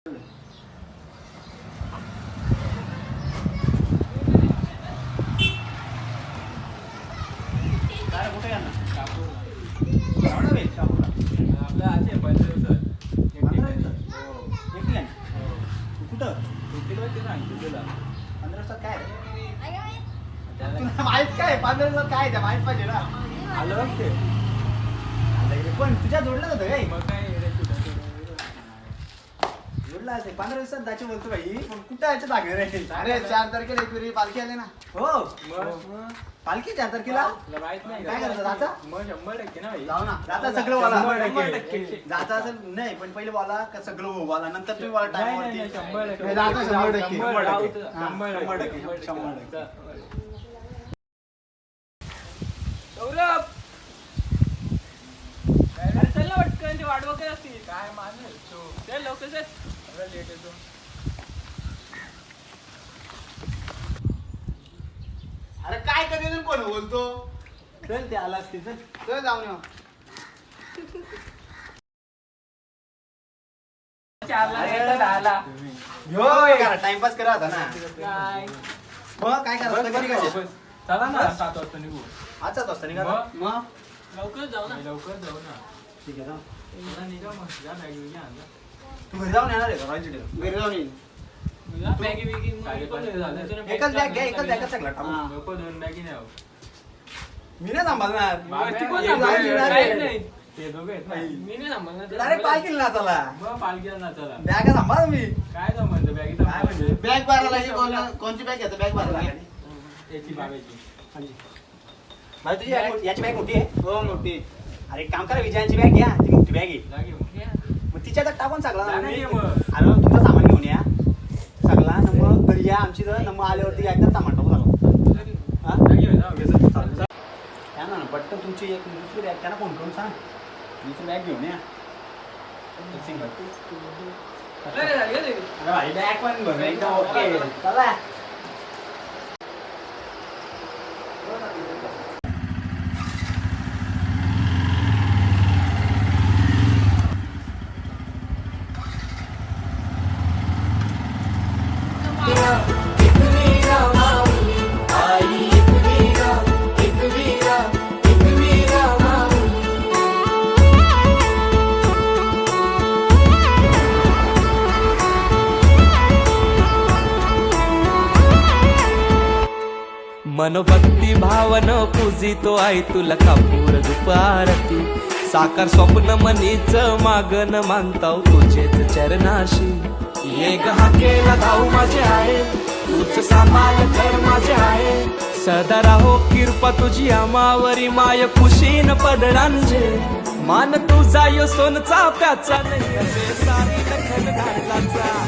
माहित काय 15 काय माहित पाहिजे ना. आलं ते पण तुझ्या जोडलं होतं काय? मग काय जोडला असेल 15 दिवसात जायचे बोलतो भाई. पण कुठं यायचं जागे रे? अरे 4 तारखेला एक वेळी पालखी आली ना. हो पालखी 4 तारखेला माहित नाही काय करायचं जाता. मग 100% ना भाई जाऊ ना. जाता सगळं बोला 100% जाता असेल नाही पण पहिले बोला का सगळं बोला नंतर तुम्ही बोला टाइम वरती 100% जाता 100% सौरभ अरे चल ना पटकन ते वाट बघत असतील काय मानेल चल लवकर चल लेट येतो. अरे काय करेल कोण बोलतो. चल ते आला असते चल जाऊन येऊ. टाइमपास करा होता ना. मग काय करायचं चला ना 7 वाजता निघू. आज 7 वाजता निघा मग लवकर जाऊ ना. लवकर जाऊ ना. ठीक आहे ना निघा मग जा बॅग घेऊन या. तू घरी जाऊन येणार आहे का? घरी जाऊन येईल. बॅगी बिगी एकच बॅग घ्या एकच बॅग सगळं टाकू. 2 बॅगी नाही. मी नाही सांभाळणार. ते दोघे आहेत ना. मी नाही सांभाळणार. डायरेक्ट पालखीला नाचायला. मग पालखीला नाचायला बॅग सांभाळ मी. काय संबंध बॅगीचा? काय म्हणजे बॅग भरायला कोणची बॅग घ्यायचं? बॅग भरायला याची बाबाची. भाई तुझी याची बॅग मोठी आहे. हो मोठी. अरे काम करा विजयांची बॅग घ्या. ती मोठी बॅग आहे. मग तिच्यात टाकून सगळा अरे तुमचं सामान घेऊन या सगळा. मग घरी या आमची जर मग आल्यावरती एकदा सामान टाकून त्या ना पटकन तुमची एक दुसरी बॅग त्यांना फोन करून सांग. दुसरी बॅग घेऊन या. अरे भाई बॅग पण भर एकदम ओके चला. मनभक्ती भावन पूजितो आई तुला कापूर दुपारती. साकार स्वप्न मनीच मागन मानताव तुझेच चरणाशी. एक हाकेला धाव माझे आहे तूच सांभाळ कर माझे आहे. सदा राहो कृपा तुझी आमावरी माय खुशीन पडणांजे. मान तुझा यो सोनचा प्याचा नाही सारी लखन घालाचा.